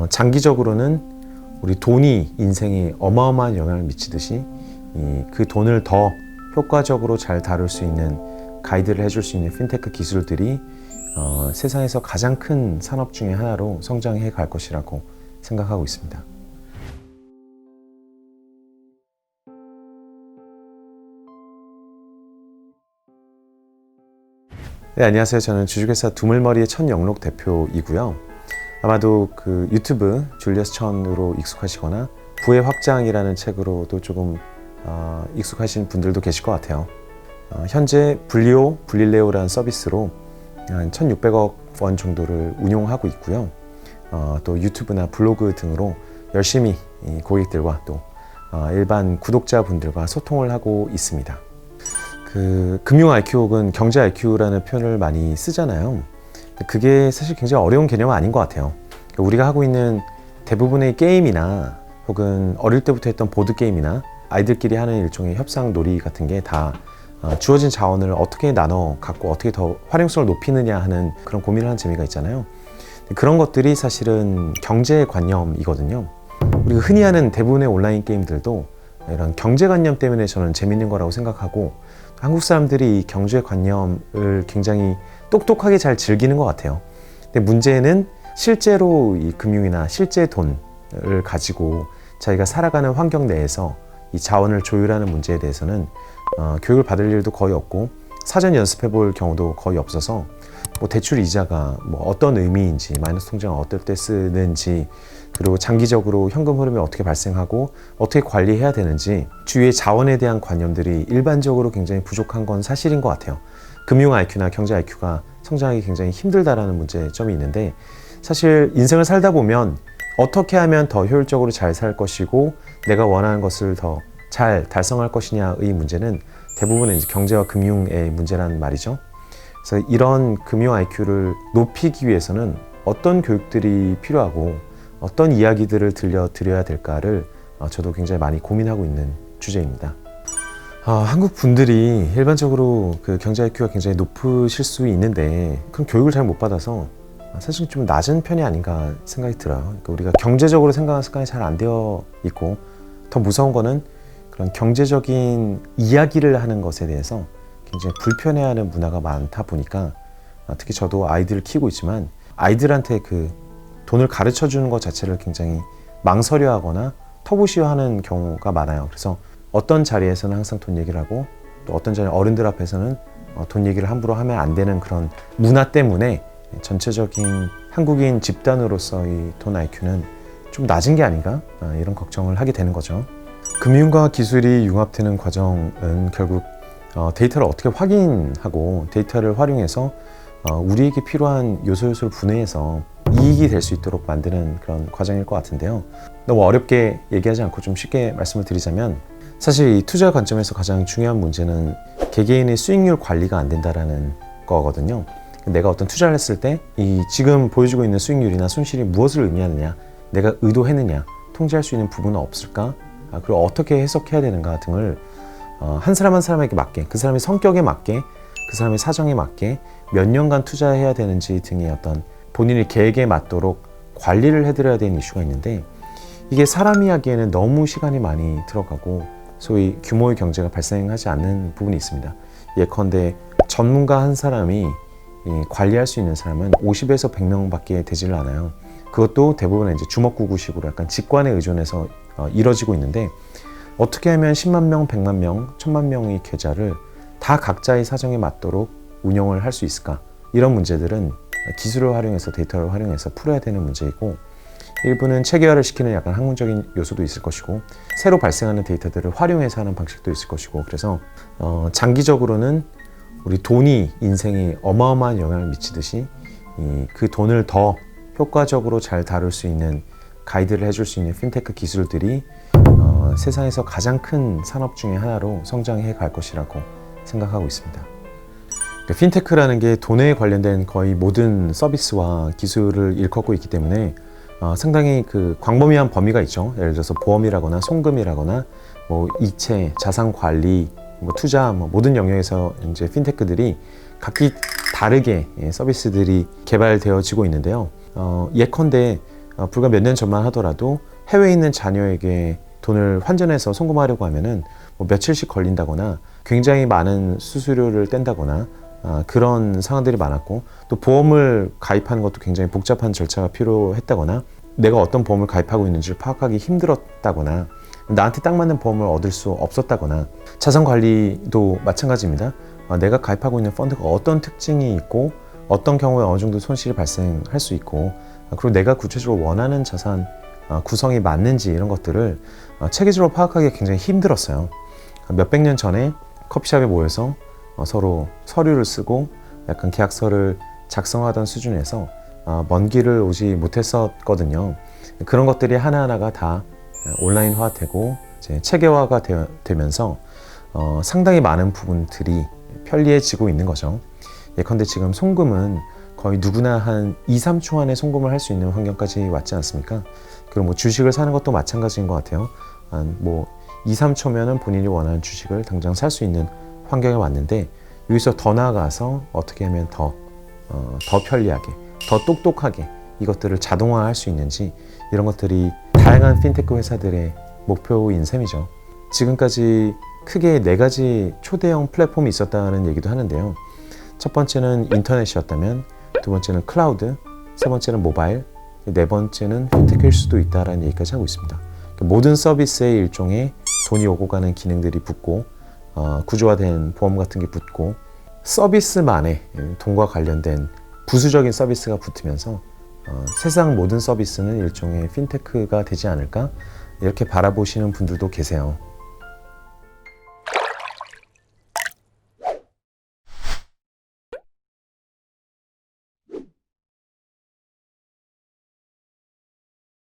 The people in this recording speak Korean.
장기적으로는 우리 돈이 인생에 어마어마한 영향을 미치듯이 그 돈을 더 효과적으로 잘 다룰 수 있는 가이드를 해줄 수 있는 핀테크 기술들이 세상에서 가장 큰 산업 중에 하나로 성장해 갈 것이라고 생각하고 있습니다. 네, 안녕하세요. 저는 주식회사 두물머리의 천영록 대표이고요. 아마도 그 유튜브 줄리어스 천으로 익숙하시거나 부의 확장이라는 책으로도 조금 익숙하신 분들도 계실 것 같아요. 현재 분리오, 분릴레오라는 서비스로 한 1,600억 원 정도를 운용하고 있고요. 또 유튜브나 블로그 등으로 열심히 고객들과 또 일반 구독자분들과 소통을 하고 있습니다. 그 금융 IQ 혹은 경제 IQ라는 표현을 많이 쓰잖아요. 그게 사실 굉장히 어려운 개념은 아닌 것 같아요. 우리가 하고 있는 대부분의 게임이나 혹은 어릴 때부터 했던 보드게임이나 아이들끼리 하는 일종의 협상 놀이 같은 게 다 주어진 자원을 어떻게 나눠 갖고 어떻게 더 활용성을 높이느냐 하는 그런 고민을 하는 재미가 있잖아요. 그런 것들이 사실은 경제관념이거든요. 우리가 흔히 하는 대부분의 온라인 게임들도 이런 경제관념 때문에 저는 재밌는 거라고 생각하고, 한국 사람들이 이 경제관념을 굉장히 똑똑하게 잘 즐기는 것 같아요. 근데 문제는 실제로 이 금융이나 실제 돈을 가지고 자기가 살아가는 환경 내에서 이 자원을 조율하는 문제에 대해서는 교육을 받을 일도 거의 없고 사전 연습해 볼 경우도 거의 없어서 뭐 대출 이자가 뭐 어떤 의미인지, 마이너스 통장을 어떨 때 쓰는지, 그리고 장기적으로 현금 흐름이 어떻게 발생하고 어떻게 관리해야 되는지, 주위의 자원에 대한 관념들이 일반적으로 굉장히 부족한 건 사실인 것 같아요. 금융 IQ나 경제 IQ가 성장하기 굉장히 힘들다라는 문제점이 있는데, 사실 인생을 살다 보면 어떻게 하면 더 효율적으로 잘 살 것이고 내가 원하는 것을 더 잘 달성할 것이냐의 문제는 대부분은 이제 경제와 금융의 문제라는 말이죠. 그래서 이런 금융 IQ를 높이기 위해서는 어떤 교육들이 필요하고 어떤 이야기들을 들려드려야 될까를 저도 굉장히 많이 고민하고 있는 주제입니다. 한국 분들이 일반적으로 그 경제 IQ가 굉장히 높으실 수 있는데 그런 교육을 잘 못 받아서 사실 좀 낮은 편이 아닌가 생각이 들어요. 그러니까 우리가 경제적으로 생각하는 습관이 잘 안 되어 있고, 더 무서운 거는 그런 경제적인 이야기를 하는 것에 대해서 굉장히 불편해하는 문화가 많다 보니까, 특히 저도 아이들을 키우고 있지만 아이들한테 그 돈을 가르쳐 주는 것 자체를 굉장히 망설여하거나 터부시하는 경우가 많아요. 그래서 어떤 자리에서는 항상 돈 얘기를 하고, 또 어떤 자리 어른들 앞에서는 돈 얘기를 함부로 하면 안 되는 그런 문화 때문에 전체적인 한국인 집단으로서의 돈 IQ는 좀 낮은 게 아닌가, 이런 걱정을 하게 되는 거죠. 금융과 기술이 융합되는 과정은 결국 데이터를 어떻게 확인하고 데이터를 활용해서 우리에게 필요한 요소를 분해해서 이익이 될 수 있도록 만드는 그런 과정일 것 같은데요. 너무 어렵게 얘기하지 않고 좀 쉽게 말씀을 드리자면, 사실 이 투자 관점에서 가장 중요한 문제는 개개인의 수익률 관리가 안 된다라는 거거든요. 내가 어떤 투자를 했을 때 이 지금 보여주고 있는 수익률이나 손실이 무엇을 의미하느냐, 내가 의도했느냐, 통제할 수 있는 부분은 없을까, 그리고 어떻게 해석해야 되는가 등을 한 사람 한 사람에게 맞게, 그 사람의 성격에 맞게, 그 사람의 사정에 맞게 몇 년간 투자해야 되는지 등의 어떤 본인의 계획에 맞도록 관리를 해드려야 되는 이슈가 있는데, 이게 사람이 하기에는 너무 시간이 많이 들어가고 소위 규모의 경제가 발생하지 않는 부분이 있습니다. 예컨대 전문가 한 사람이 관리할 수 있는 사람은 50에서 100명밖에 되지를 않아요. 그것도 대부분 이제 주먹구구식으로 약간 직관에 의존해서 이뤄지고 있는데, 어떻게 하면 10만 명, 100만 명, 1000만 명의 계좌를 다 각자의 사정에 맞도록 운영을 할 수 있을까? 이런 문제들은 기술을 활용해서, 데이터를 활용해서 풀어야 되는 문제이고, 일부는 체계화를 시키는 약간 학문적인 요소도 있을 것이고, 새로 발생하는 데이터들을 활용해서 하는 방식도 있을 것이고, 그래서 장기적으로는 우리 돈이 인생에 어마어마한 영향을 미치듯이 그 돈을 더 효과적으로 잘 다룰 수 있는 가이드를 해줄 수 있는 핀테크 기술들이 세상에서 가장 큰 산업 중에 하나로 성장해 갈 것이라고 생각하고 있습니다. 핀테크라는 게 돈에 관련된 거의 모든 서비스와 기술을 일컫고 있기 때문에 상당히 그 광범위한 범위가 있죠. 예를 들어서 보험이라거나 송금이라거나 뭐 이체, 자산 관리, 뭐 투자, 뭐 모든 영역에서 이제 핀테크들이 각기 다르게 서비스들이 개발되어지고 있는데요. 예컨대 불과 몇 년 전만 하더라도 해외에 있는 자녀에게 돈을 환전해서 송금하려고 하면은 뭐 며칠씩 걸린다거나 굉장히 많은 수수료를 뗀다거나 그런 상황들이 많았고, 또 보험을 가입하는 것도 굉장히 복잡한 절차가 필요했다거나 내가 어떤 보험을 가입하고 있는지를 파악하기 힘들었다거나 나한테 딱 맞는 보험을 얻을 수 없었다거나, 자산 관리도 마찬가지입니다. 내가 가입하고 있는 펀드가 어떤 특징이 있고 어떤 경우에 어느 정도 손실이 발생할 수 있고, 그리고 내가 구체적으로 원하는 자산 구성이 맞는지 이런 것들을 체계적으로 파악하기가 굉장히 힘들었어요. 몇백 년 전에 커피숍에 모여서 서로 서류를 쓰고 약간 계약서를 작성하던 수준에서 먼 길을 오지 못했었거든요. 그런 것들이 하나하나가 다 온라인화되고 이제 체계화가 되면서 상당히 많은 부분들이 편리해지고 있는 거죠. 예컨대 지금 송금은 거의 누구나 한 2, 3초 안에 송금을 할 수 있는 환경까지 왔지 않습니까? 그리고 뭐 주식을 사는 것도 마찬가지인 것 같아요. 뭐 2, 3초면은 본인이 원하는 주식을 당장 살 수 있는 환경에 왔는데, 여기서 더 나아가서 어떻게 하면 더 편리하게, 더 똑똑하게 이것들을 자동화할 수 있는지, 이런 것들이 다양한 핀테크 회사들의 목표인 셈이죠. 지금까지 크게 4가지 초대형 플랫폼이 있었다는 얘기도 하는데요. 첫 번째는 인터넷이었다면, 두 번째는 클라우드, 세 번째는 모바일, 네 번째는 핀테크일 수도 있다라는 얘기까지 하고 있습니다. 모든 서비스에 일종의 돈이 오고 가는 기능들이 붙고 구조화된 보험 같은 게 붙고, 서비스만에 돈과 관련된 부수적인 서비스가 붙으면서 세상 모든 서비스는 일종의 핀테크가 되지 않을까, 이렇게 바라보시는 분들도 계세요.